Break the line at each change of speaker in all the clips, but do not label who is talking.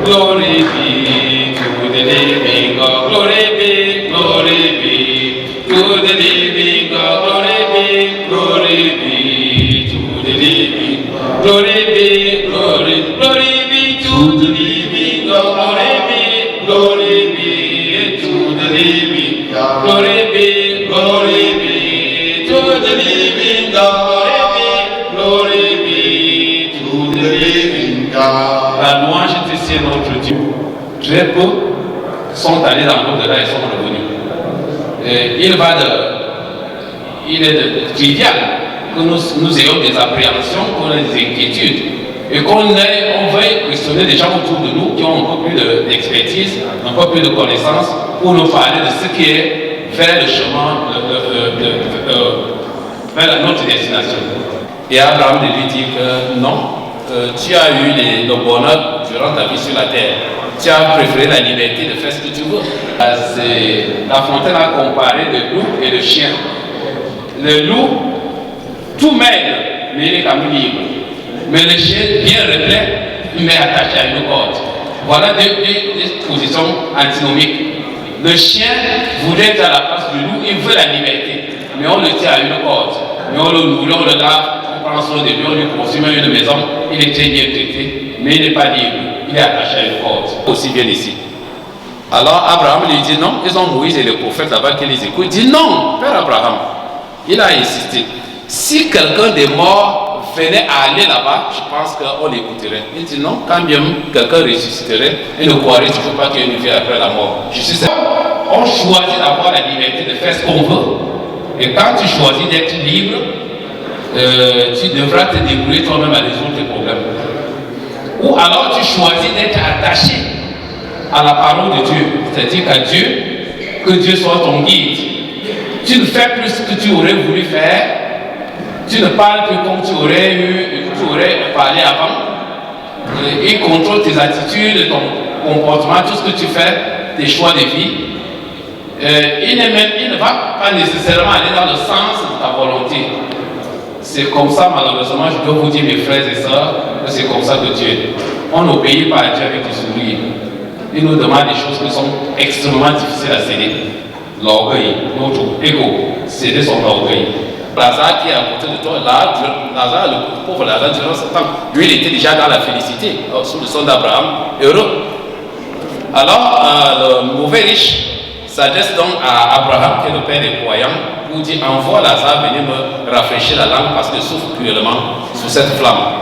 Glory be to the living God. Glory be to the living God. Glory be to the living God. Glory be to the living God. Glory be to the living God. Glory be to the living God. Glory be to the living God. La louange est ici notre Dieu. Très peu sont allés dans l'au-delà et sont revenus. Il est trivial que nous ayons des appréhensions, qu'on ait des inquiétudes et qu'on veuille questionner des gens autour de nous qui ont un peu plus d'expertise, un peu plus de connaissances pour nous parler de ce qui est vers le chemin, vers notre destination. Et Abraham lui dit que non, tu as eu le bonheur durant ta vie sur la terre. Tu as préféré la liberté de faire ce que tu veux. La Fontaine a comparé le loup et le chien. Le loup, tout maigre, mais il est quand même libre. Mais le chien, bien replet, il est attaché à une corde. Voilà deux positions antinomiques. Le chien voudrait être à la place du loup, il veut la liberté. Mais on le tient à une corde. Mais on le nourrit, on le lave, on prend soin de lui, on lui construit même une maison. Il est très bien traité, mais il n'est pas libre. Il est attaché à une corde. Aussi bien ici. Alors Abraham lui dit non, ils ont Moïse et le prophète là-bas qui les écoutent. Il dit non, Père Abraham. Il a insisté. Si quelqu'un des morts venait à aller là-bas, je pense qu'on l'écouterait. Il dit non, quand bien quelqu'un ressusciterait, il ne croirait toujours pas qu'il y a une vie après la mort. On choisit d'avoir la liberté de faire ce qu'on veut. Et quand tu choisis d'être libre, tu devras te débrouiller toi-même à résoudre tes problèmes. Ou alors tu choisis d'être attaché à la parole de Dieu, c'est-à-dire qu'à Dieu, que Dieu soit ton guide. Tu ne fais plus ce que tu aurais voulu faire, tu ne parles plus comme tu aurais parlé avant. Il contrôle tes attitudes, ton comportement, tout ce que tu fais, tes choix de vie. Il ne va pas nécessairement aller dans le sens de ta volonté. C'est comme ça, malheureusement, je dois vous dire, mes frères et sœurs, que c'est comme ça que Dieu est. On n'obéit pas à Dieu avec du sourire. Il nous demande des choses qui sont extrêmement difficiles à céder. L'orgueil, notre ego, céder son orgueil. Lazare qui est à côté de toi, Lazare, le pauvre Lazare, durant ce temps, lui, il était déjà dans la félicité, sous le son d'Abraham, heureux. Alors, le mauvais riche s'adresse donc à Abraham, qui est le père des croyants, pour dire envoie Lazare venir me rafraîchir la langue parce que souffre cruellement sous cette flamme.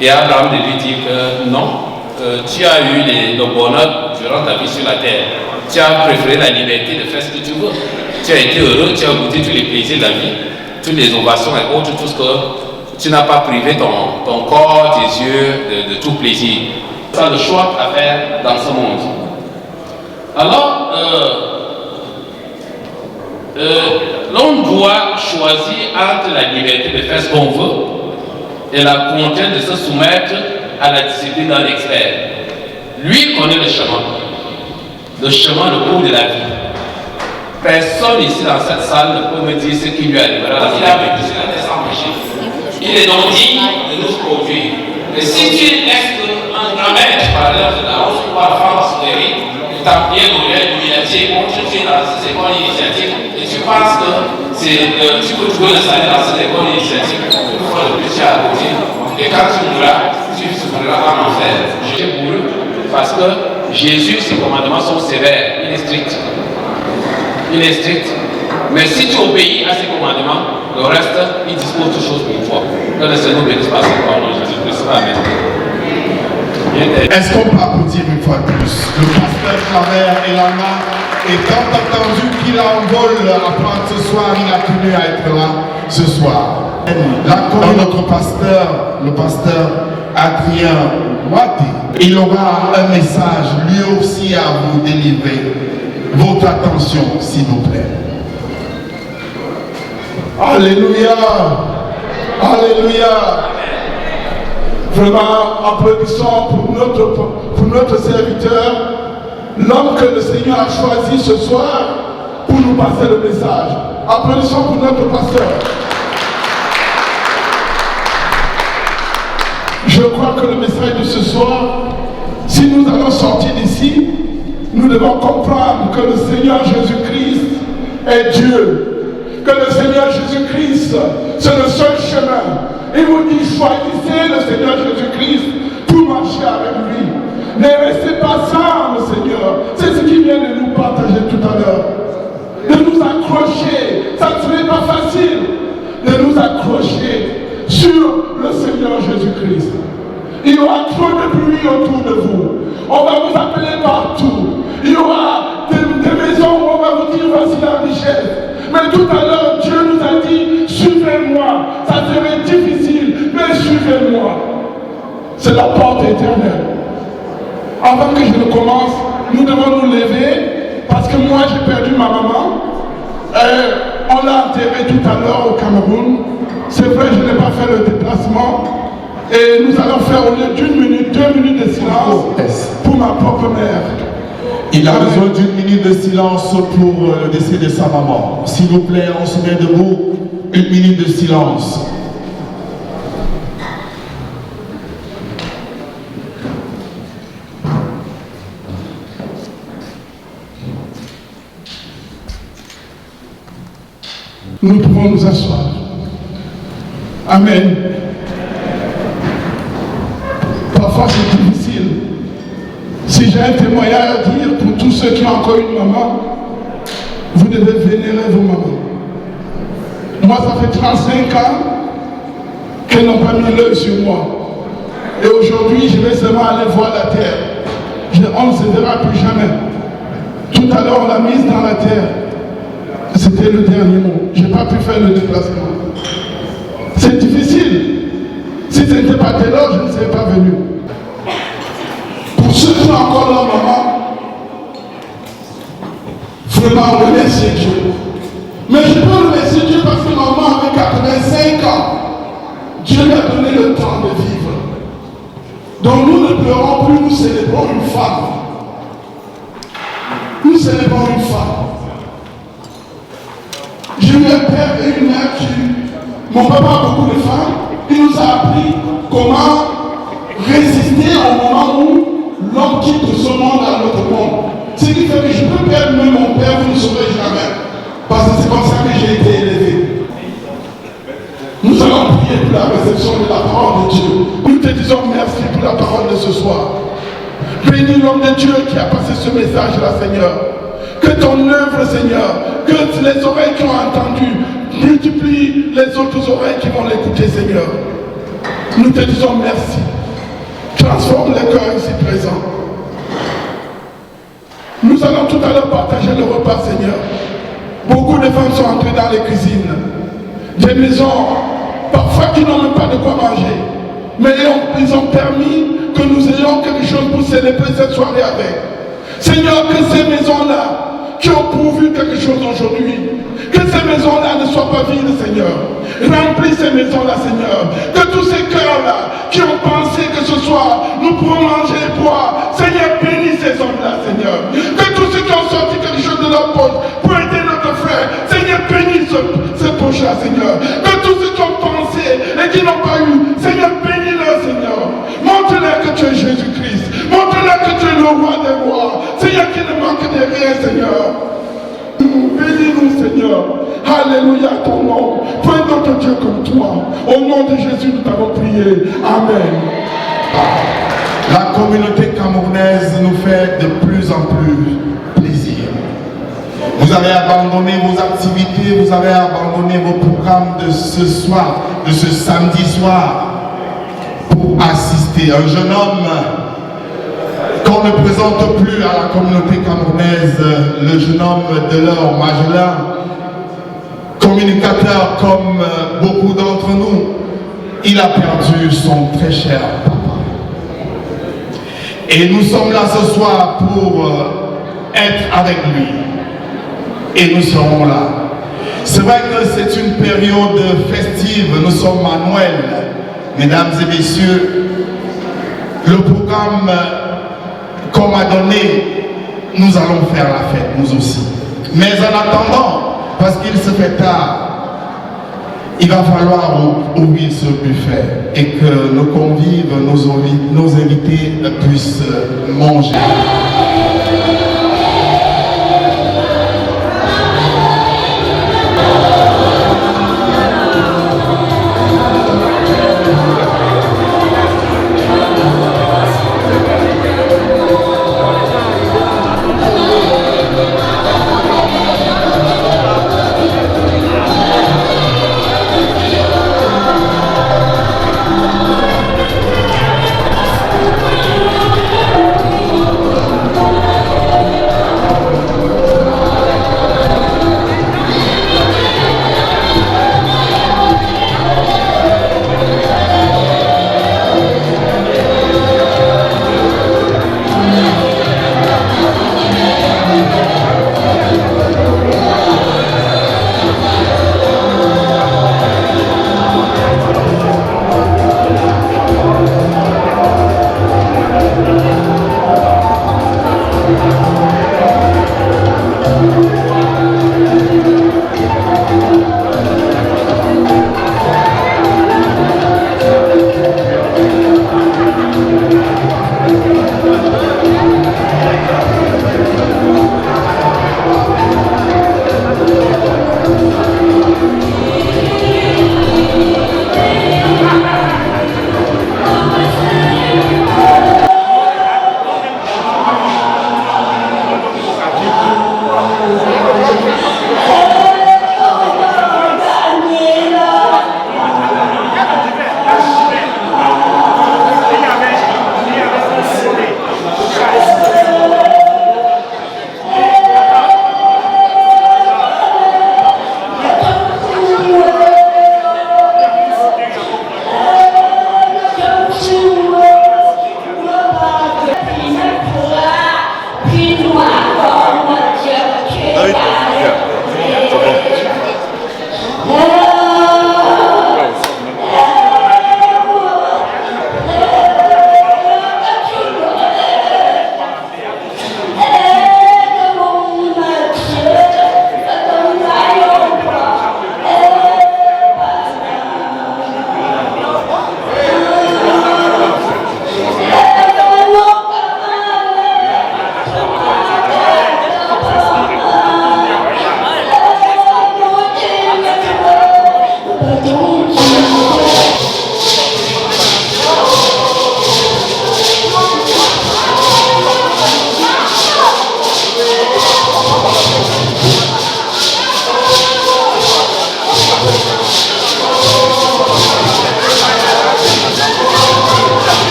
Et Abraham lui dit que non, tu as eu le bonheur durant ta vie sur la terre. Tu as préféré la liberté de faire ce que tu veux. Tu as été heureux, tu as goûté tous les plaisirs de la vie, toutes les ovations et autres, tout ce que tu n'as pas privé ton corps, tes yeux de tout plaisir. C'est le choix à faire dans ce monde. Alors, l'on doit choisir entre la liberté de faire ce qu'on veut et la contrainte de se soumettre à la discipline d'un expert. Lui connaît le chemin, le cours de la vie. Personne ici dans cette salle ne peut me dire ce qui lui arrivera parce qu'il a vécu cela sans péché. Il est donc digne de nous produire. Mais si tu laisses un grand-mère, par exemple, de la hausse pour la femme souveraine, t'as bien l'oreille du métier, on te fait dans ces écoles initiatiques, et tu penses que tu peux trouver le salaire dans ces écoles initiatiques, tu peux faire le petit à côté, et quand tu mourras, tu souffriras en enfer. J'ai voulu, parce que Jésus, ses commandements sont sévères, il est strict. Il est strict. Mais si tu obéis à ses commandements, le reste, il dispose de choses pour toi. Que le Seigneur bénisse par ses paroles, Jésus-Christ. Amen.
Est-ce qu'on peut applaudir une fois de plus le pasteur Claver et Lana, et quand entendu qu'il envole après ce soir, il a tenu à être là ce soir. Là, comme notre pasteur, le pasteur Adrien Wati, il aura un message lui aussi à vous délivrer. Votre attention, s'il vous plaît. Alléluia. Alléluia. Vraiment, applaudissons pour notre serviteur, l'homme que le Seigneur a choisi ce soir pour nous passer le message. Applaudissons pour notre pasteur. Je crois que le message de ce soir Si nous allons sortir d'ici, nous devons comprendre que le Seigneur Jésus-Christ est Dieu. Que le Seigneur Jésus-Christ, c'est le seul chemin. Il vous dit, choisissez le Seigneur Jésus-Christ pour marcher avec lui. Ne restez pas sans le Seigneur. C'est ce qu'il vient de nous partager tout à l'heure. De nous accrocher. Ça ne serait pas facile de nous accrocher sur le Seigneur Jésus-Christ. Il y aura trop de bruit autour de vous. On va vous appeler partout. Il y aura des maisons où on va vous dire voici la richesse. Mais tout à l'heure, Dieu nous a dit suivez-moi. Ça serait difficile, mais suivez-moi. C'est la porte éternelle. Avant que je ne commence, nous devons nous lever parce que moi j'ai perdu ma maman. On l'a enterrée tout à l'heure au Cameroun. C'est vrai, je n'ai pas fait le déplacement. Et nous allons faire au lieu d'une minute, 2 minutes de silence pour ma propre mère.
Il a besoin d'une minute de silence pour le décès de sa maman. S'il vous plaît, on se met debout. 1 minute de silence.
Nous pouvons nous asseoir. Amen. Parfois c'est difficile. Si j'ai un témoignage à dire pour tous ceux qui ont encore une maman, vous devez vénérer vos mamans. Moi, ça fait 35 ans qu'elles n'ont pas mis l'œil sur moi. Et aujourd'hui, je vais seulement aller voir la terre. On ne se verra plus jamais. Tout à l'heure, on l'a mise dans la terre. C'était le dernier mot. Je n'ai pas pu faire le déplacement. C'est difficile. Si ce n'était pas telle heure, je ne serais pas venu. Pour ceux qui ont encore leur maman, vraiment remercier Dieu. Mais je peux remercier Dieu parce que maman avait 85 ans. Dieu lui a donné le temps de vivre. Donc nous ne pleurons plus, nous célébrons une femme. Nous célébrons une femme. J'ai eu un père et une mère qui... Mon papa a beaucoup de femmes. Il nous a appris comment résister au moment où l'homme quitte ce monde à l'autre monde. Ce qui fait que je peux perdre même mon père, vous ne saurez jamais. Parce que c'est comme ça que j'ai été élevé. Nous allons prier pour la réception de la parole de Dieu. Nous te disons merci pour la parole de ce soir. Bénis l'homme de Dieu qui a passé ce message-là, Seigneur. Que ton œuvre, Seigneur, que les oreilles qui ont entendu multiplient les autres oreilles qui vont l'écouter, Seigneur. Nous te disons merci. Transforme les cœurs ici présents. Nous allons tout à l'heure partager le repas, Seigneur. Beaucoup de femmes sont entrées dans les cuisines. Des maisons, parfois qui n'ont même pas de quoi manger. Mais ils ont permis que nous ayons quelque chose pour célébrer cette soirée avec. Seigneur, que ces maisons-là, qui ont pourvu quelque chose aujourd'hui, que ces maisons-là ne soient pas vides, Seigneur. Remplis ces maisons-là, Seigneur. Que tous ces cœurs-là qui ont pensé que ce soir nous pourrons manger et boire, Seigneur, bénis ces hommes-là, Seigneur. Que tous ceux qui ont sorti quelque chose de leur poche pour aider notre frère, Seigneur, bénis ce poche-là, Seigneur. Que tous ceux qui ont pensé et qui n'ont pas eu, Seigneur, bénis-leur, Seigneur. Montre-leur que tu es Jésus-Christ. Montre-leur que tu es le roi des rois. Seigneur, qui ne manque de rien, Seigneur. Bénis-nous, Seigneur. Alléluia, ton nom. Point d'autre Dieu comme toi. Au nom de Jésus, nous t'avons prié. Amen.
La communauté camerounaise nous fait de plus en plus plaisir. Vous avez abandonné vos activités, vous avez abandonné vos programmes de ce soir, de ce samedi soir, pour assister. Un jeune homme qu'on ne présente plus à la communauté camerounaise, le jeune homme Delors Magellan, communicateur comme beaucoup d'entre nous, il a perdu son très cher papa. Et nous sommes là ce soir pour être avec lui. Et nous serons là. C'est vrai que c'est une période festive, nous sommes à Noël. Mesdames et messieurs, le programme qu'on m'a donné, nous allons faire la fête, nous aussi. Mais en attendant, parce qu'il se fait tard,
Il va falloir ouvrir ce buffet et que nos convives, nos invités puissent manger.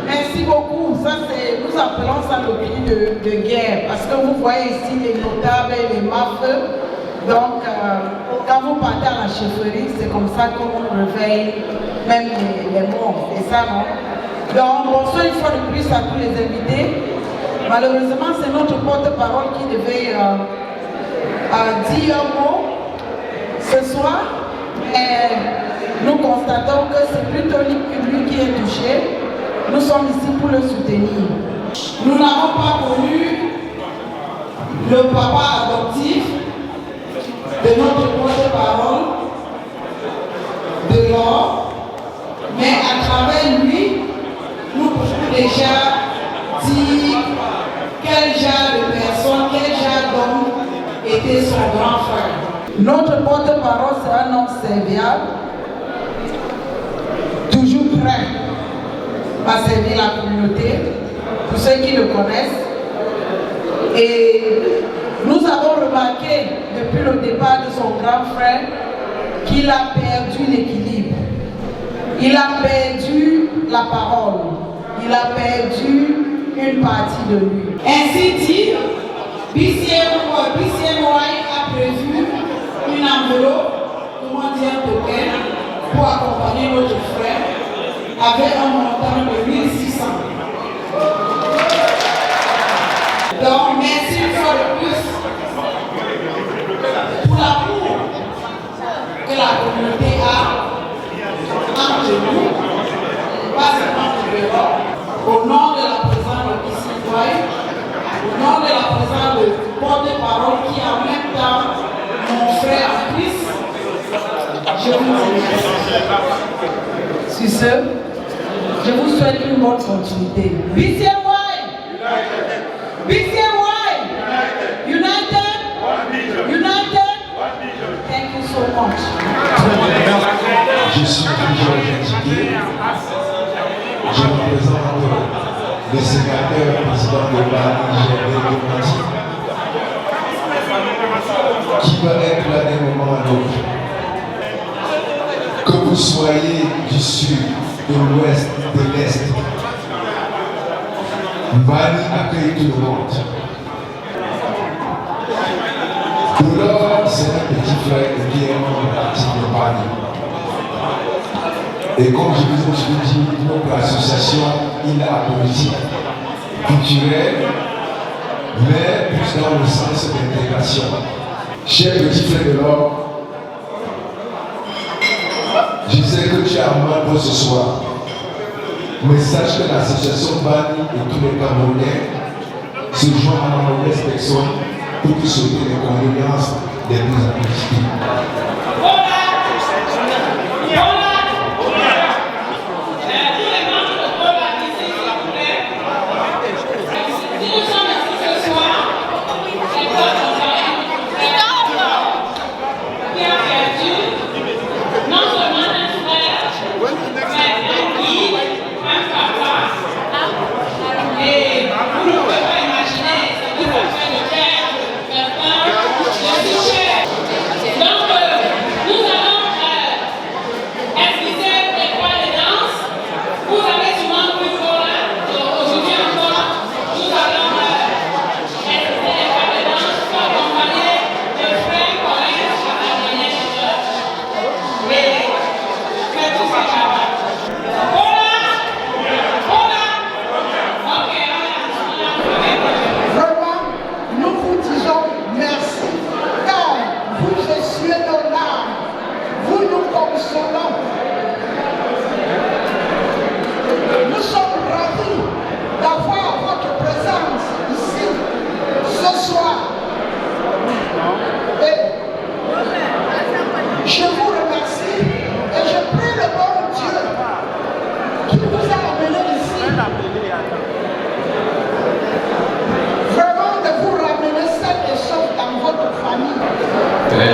Merci beaucoup. Ça, nous appelons ça le cri de guerre. Parce que vous voyez ici les notables et les mafeux. Donc, quand vous partez à la chefferie, c'est comme ça qu'on réveille même les morts. Et ça, non? Donc, bonsoir une fois de plus à tous les invités. Malheureusement, c'est notre porte-parole qui devait dire un mot ce soir. Et nous constatons que c'est plutôt lui qui est touché. Nous sommes ici pour le soutenir. Nous n'avons pas connu le papa adoptif de notre porte-parole de l'or, mais à travers lui, déjà dit quel genre de personne, quel genre d'homme était son grand frère. Notre porte-parole, c'est un homme serviable, toujours prêt à servir la communauté, pour ceux qui le connaissent. Et nous avons remarqué depuis le départ de son grand frère qu'il a perdu l'équilibre. Il a perdu la parole. Il a perdu une partie de lui. Ainsi dit, BCMY a prévu une enveloppe, comment dire, token, pour accompagner notre frère avec un montant de 1600. Donc, merci une fois de plus pour l'amour que la communauté a entre nous, pas seulement pour l'Europe, au nom de la présence de BCY, au nom de la présence de porte-parole qui est en même temps mon frère en Christ, je vous remercie. Sur ce, je vous souhaite une bonne continuité. BCY! BCY! United! United! Thank you so much.
Je suis toujours fatigué. Je représente le sénateur président de Bani, Gervais Demati, qui va être là d'un moment à l'autre. Que vous soyez du sud, de l'ouest, de l'est, Bani accueille tout le monde. Douleur, c'est un petit frère qui est un parti de Bani. Et comme je vous ai dit, notre association, il a la politique culturelle, mais plus dans le sens d'intégration. Cher petit frère de l'or, je sais que tu as mal ce soir, mais sache que l'association Bani et tous les Camerounais se joignent à la mauvaise personne pour te souhaiter les condoléances les plus appropriées.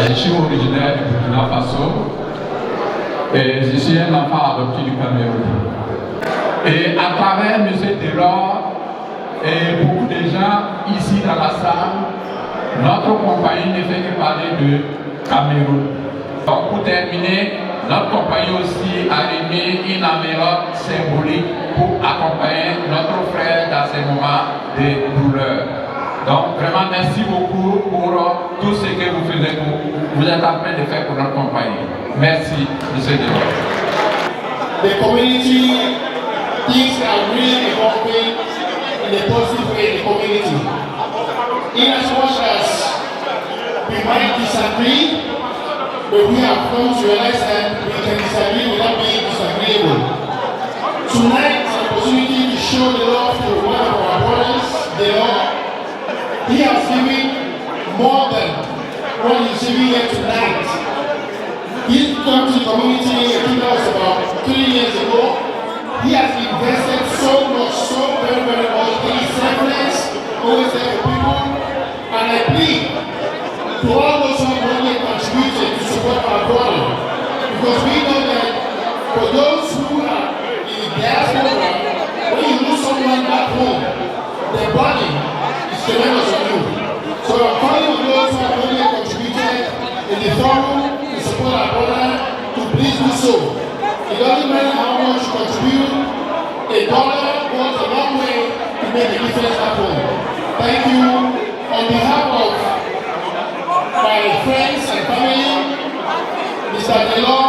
Je suis originaire du Burkina Faso et je suis un enfant adopté du Cameroun. Et à travers M. Taylor et beaucoup de gens ici dans la salle, notre compagnie ne fait que parler de Cameroun. Donc pour terminer, notre compagnie aussi a remis une enveloppe symbolique pour accompagner notre frère dans ces moments de douleur. Donc vraiment merci beaucoup pour tout ce que vous faites, vous êtes en train de faire pour notre compagnie. Merci, M. Taylor.
The community things are really evolving in a positive way in the community. In as much as we might disagree, but we have come to realize that we can disagree without being disagreeable. Tonight is an opportunity to show the love to one of our brothers, the Lord. He has given more than what he's giving here tonight. He came to the community, I think that was about 3 years ago. He has invested so much, so always there for people. And I plead to all those who have only contributed to support our brother. Because we know that for those who are in the diaspora, when you lose someone back home, their body is tremendous on you. So I'm calling on those who have only contributed in the forum to support our brother to please do so. It doesn't matter how much you contribute, $1 goes a long way to make a difference at home. Thank you. On behalf of my friends and family, Mr. Delor,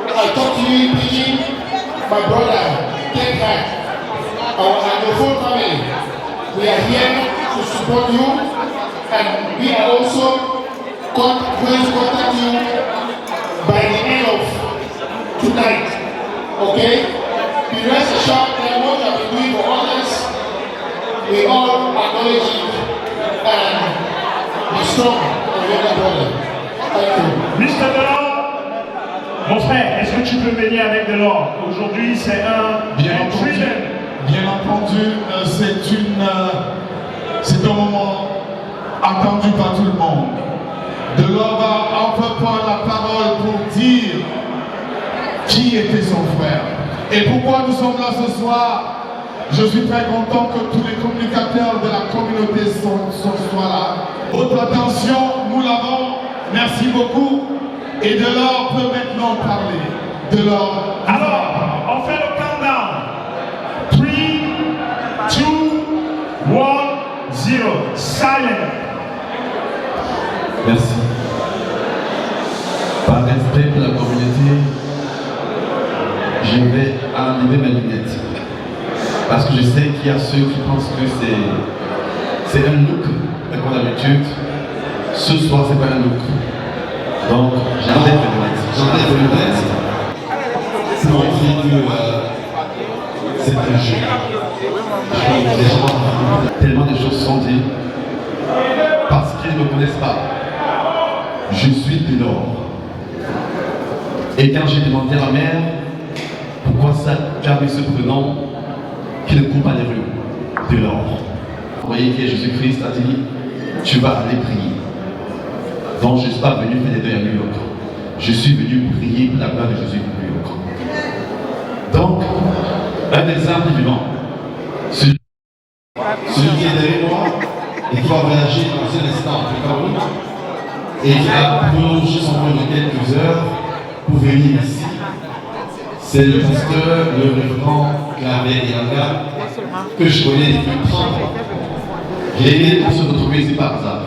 I talk to you in Pidgin, my brother, Ken Hart, our Anglophone family. We are here to support you, and we are also going to contact you by the end of tonight. Okay? Be rest assured that what you have been doing for others, we all acknowledge it and be strong and be a brother. Thank you.
Mr. Delor, mon frère, est-ce que tu peux venir avec Delor? Aujourd'hui, c'est un trillion.
Bien entendu, c'est un moment attendu par tout le monde. Delor va enfin prendre la parole pour dire qui était son frère et pourquoi nous sommes là ce soir. Je suis très content que tous les communicateurs de la communauté soient là. Votre attention, nous l'avons. Merci beaucoup. Et Delor peut maintenant parler. Delor.
Alors, on fait le countdown. 3, 2, 1, 0. Silent.
Merci. Par respect pour la communauté, je vais enlever mes lunettes. Parce que je sais qu'il y a ceux qui pensent que c'est un look, comme d'habitude. Ce soir, c'est pas un look. Donc, j'enlève mes lunettes. J'enlève mes lunettes pour montrer que c'est un jeu. Tellement de choses sont dites parce qu'ils ne me connaissent pas. Je suis Delor. Et quand j'ai demandé à ma mère pourquoi ça j'avais ce prénom qui ne court pas les rues, Delor. Vous voyez que Jésus-Christ a dit tu vas aller prier. Donc je ne suis pas venu faire des deuils à New York. Je suis venu prier pour la gloire de Jésus pour New York. Donc, un exemple vivant. Celui qui est derrière moi et qui va voyager dans un instant au Cameroun et qui va prolonger son voyage de quelques heures pour venir ici, c'est le pasteur, le révérend Claver Yanga, que je connais depuis 30 ans. Je l'ai aidé pour se retrouver ici par hasard.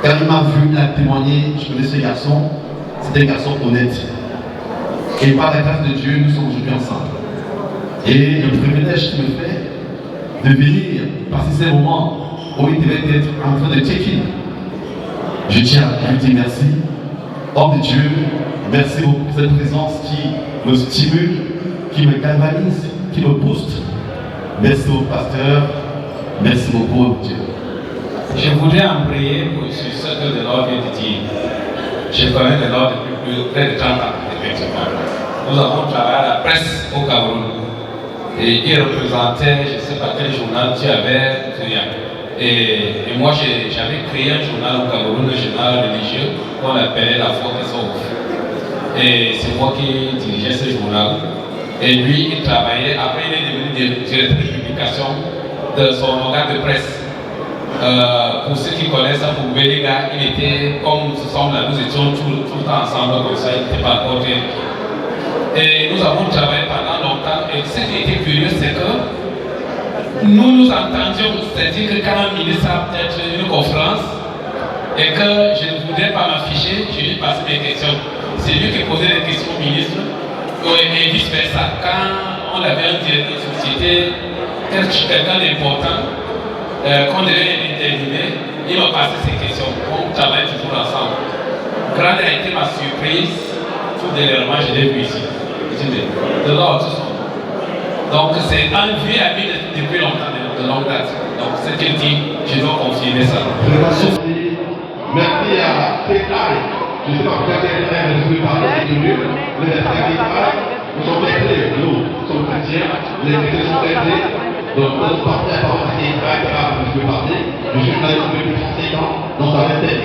Quand il m'a vu, il a témoigné, je connais ce garçon, c'était un garçon honnête. Et par la grâce de Dieu, nous sommes aujourd'hui ensemble. Et le privilège qu'il me fait de venir passer ces moments où il devait être en train de check-in. Je tiens à lui dire merci. Homme de Dieu, merci pour cette présence qui me stimule, qui me galvanise, qui me booste. Merci au pasteur, merci beaucoup Dieu.
Je voudrais embrayer sur ce que Delor vient de dire. Je connais Delor depuis près de 30 ans, effectivement. Nous avons travaillé à la presse au Cameroun. Et il représentait, je ne sais pas quel journal tu avais, et moi j'avais créé un journal au Cameroun, un journal religieux qu'on appelait La Foi qui sauve. Et c'est moi qui dirigeais ce journal. Et lui, il travaillait, après il est devenu directeur de publication de son organe de presse. Pour ceux qui connaissent ça, pour Béléga, il était comme ce sommes là, nous étions tout le temps ensemble comme ça, il n'était pas encore. Et nous avons travaillé pendant longtemps. Et ce qui était curieux, c'est que nous nous entendions. C'est-à-dire que quand un ministre a peut-être une conférence et que je ne voudrais pas m'afficher, je lui passais mes questions. C'est lui qui posait les questions au ministre et vice-versa. Quand on avait un directeur de société, quelqu'un d'important, qu'on devait interviewer, il m'a passé ces questions. On travaille toujours ensemble. Grande a été ma surprise. Tout dernièrement, je l'ai vu ici. De l'autre. Donc c'est un vieux ami depuis longtemps, de longue date. Donc ce qu'il dit, je dois confirmer ça.
Merci à Tekari. Je ne sais pas pourquoi Tekari ne peut pas parler de mieux. Mais Tekari, nous sommes traités, nous sommes chrétiens, les chrétiens sont traités. Donc, on a porté la parole à Israël, je peux parler. Je suis journaliste depuis 35 ans, dans sa vingtaine.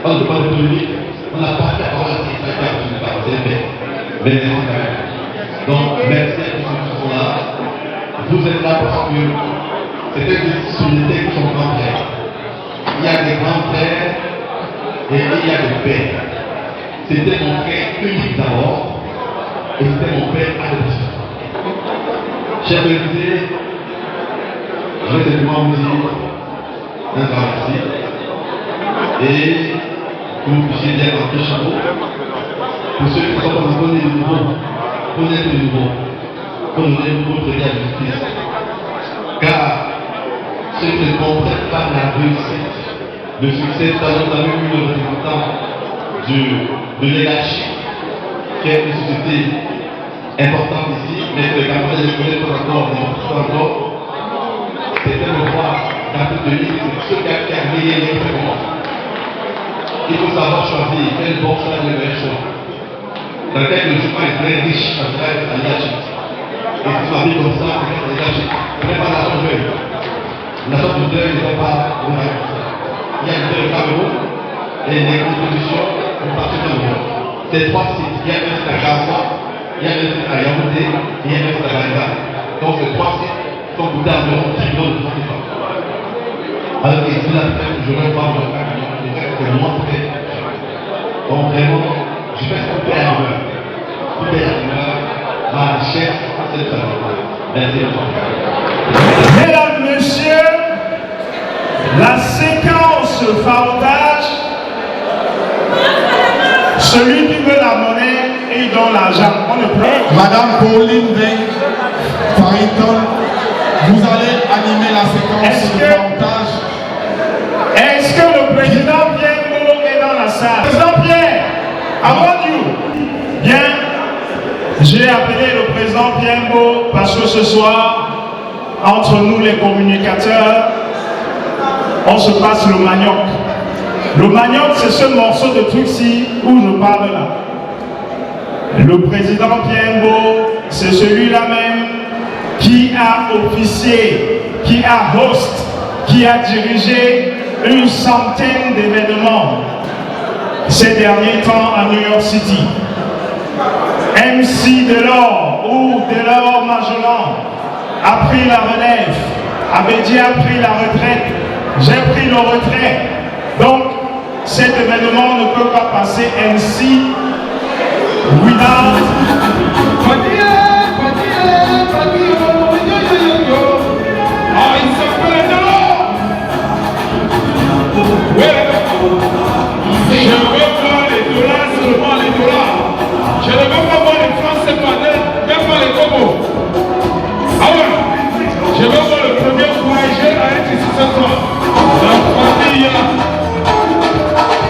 On ne peut pas de polémique. On a porté la parole à Israël, je peux parler. C'est fait. Mais merci quand même. Donc, merci à tous ceux qui sont là. Vous êtes là parce que c'est une solidarité qui sont grands frères. Il y a des grands frères et il y a des pères. C'était mon frère unique d'abord et c'était mon père adoptif. Chers invités, je vais simplement vous dire un grand merci et que vous puissiez bien rentrer chez vous. Pour ceux qui sont pas vous connaissez le nouveau, connaissez le nouveau, connaissez votre lien de justice. Car ceux qui ne comprennent pas la réussite, le succès, nous avons eu le représentant de l'hierarchie, qui est une société importante ici, mais que les Camerounais ne connaissent pas encore, mais pas encore. C'était le roi d'Afrique, c'est ce qui a gagné les réformes. Il faut savoir choisir quel bon choix est le meilleur choix. Dans lequel le chemin est très riche en grâce à l'hierarchie. Et si ma vie comme ça, c'est l'hierarchie. Ce n'est pas la nation de deuil. La nation de deuil n'est pas comme ça. Il y a une deuil au Cameroun et les constitutions ont parti de l'Europe. Ces trois sites, il y a un site à Gaza, il y a un site à Yaoundé et il y a un site à Gaza. Donc ces trois sites sont coûtés environ 10 millions de francs CFA. Alors ici, la fête, je vais voir le frère, c'est moi très. Donc vraiment, je fais ce que à l'heure. Tout est à l'heure. Ma chère, c'est le travail. Merci beaucoup.
Mesdames, Messieurs, la séquence fardage, celui qui veut la monnaie et dans l'argent. On ne peut.
Madame Pauline Beng Farrington, vous allez animer la séquence de fardage.
Est-ce que le président Pierre Mbolo est dans la salle? Président Pierre, avant you. Bien, j'ai appelé le président Pierre Mbolo parce que ce soir, entre nous les communicateurs, on se passe le manioc. Le manioc, c'est ce morceau de truc-ci où je parle là. Le président Pierre Mbolo, c'est celui-là même qui a officié, qui a host, qui a dirigé une centaine d'événements ces derniers temps à New York City. MC Delors ou Delors Magellan a pris la relève. Abedi a pris la retraite. J'ai pris le retrait. Donc, cet événement ne peut pas passer ainsi without.
Je veux voir les dollars, seulement les dollars. Je ne veux pas voir les francs séparés, même pas les cobos. Ah ouais, je veux voir le premier voyageur à être ici ce soir. La famille,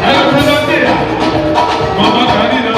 elle est présentée. Maman Karina.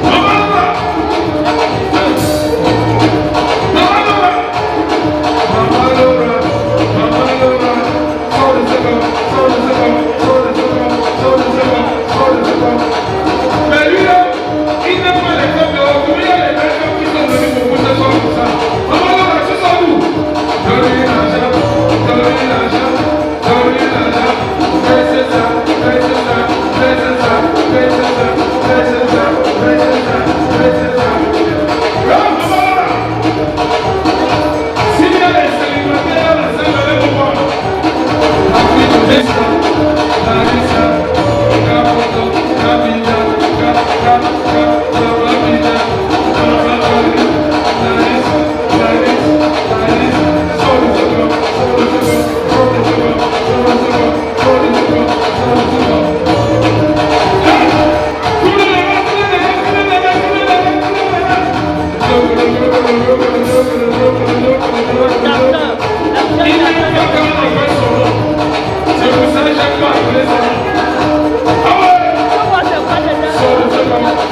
Maman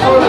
Sorry.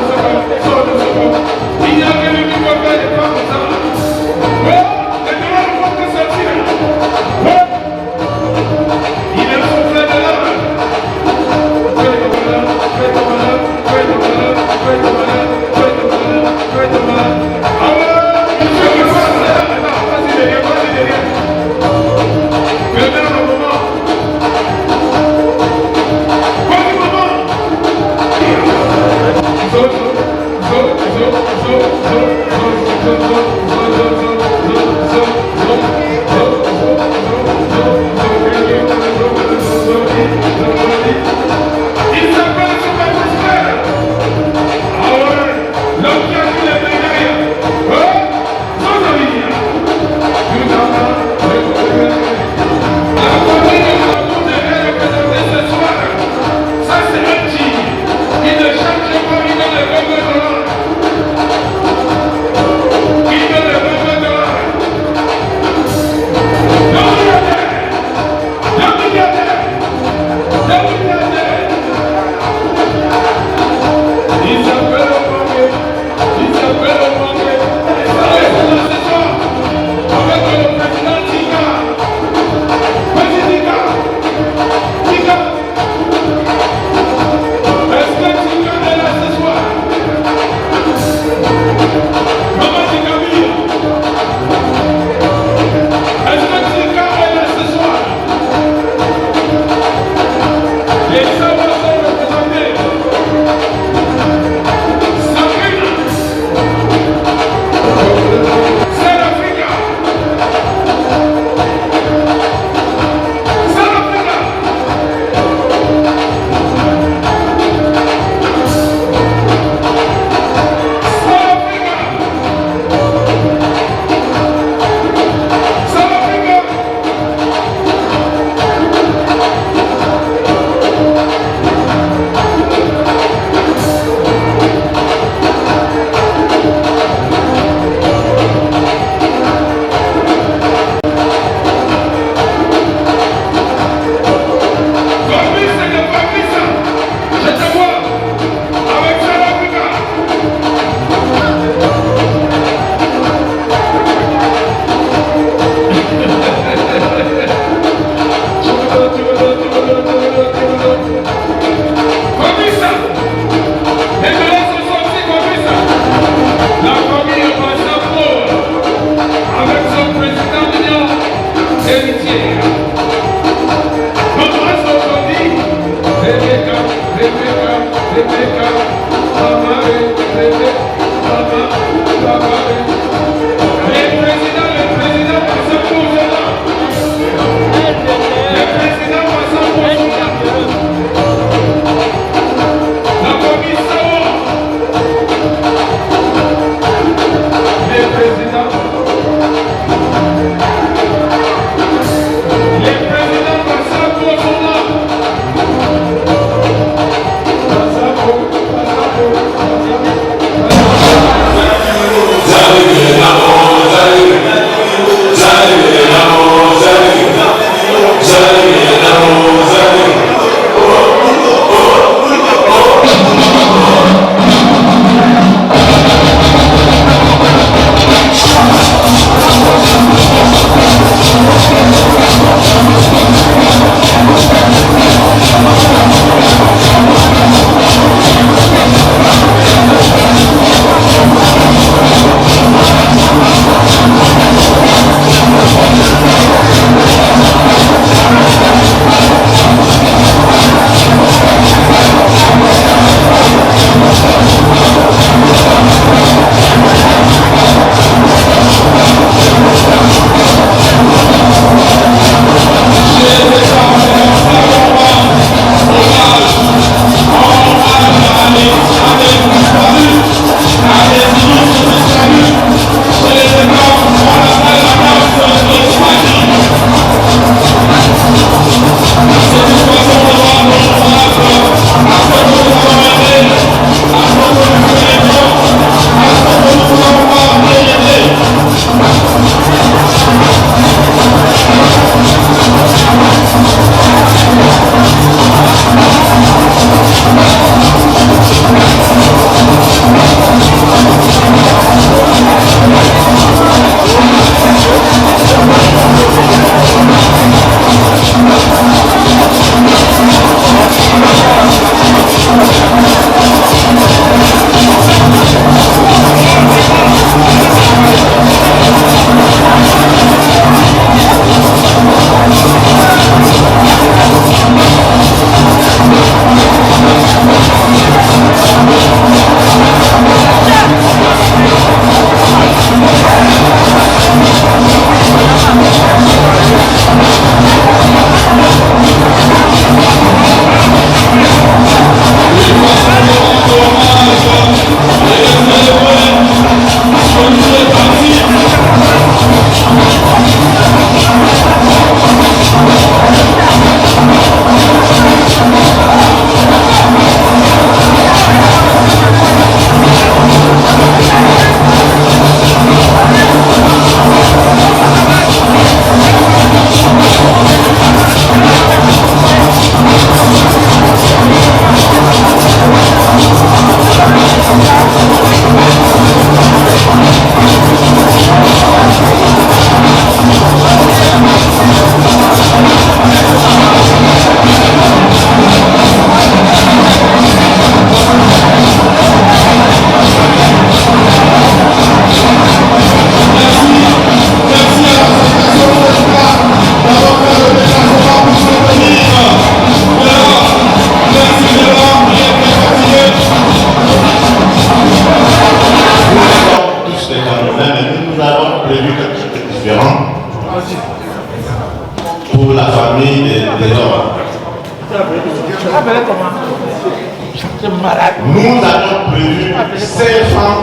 Nous avons prévu 5 francs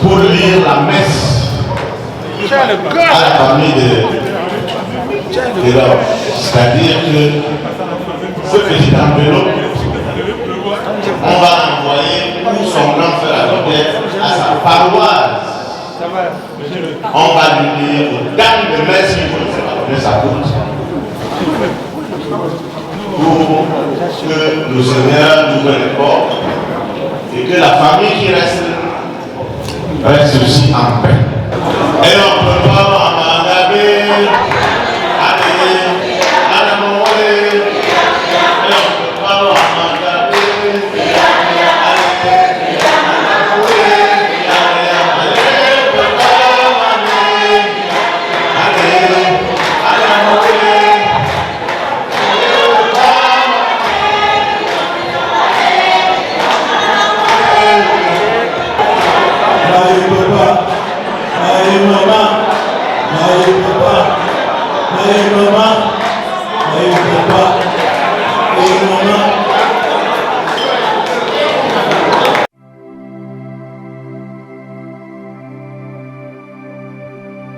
pour lire la messe à la famille de l'homme. C'est-à-dire que ce petit enveloppe, on va envoyer pour son enfant à sa paroisse. On va lui dire aux dames de messe qui vont donner sa route. Pour que le Seigneur nous ouvre les portes et que la famille qui reste aussi en paix. Et on peut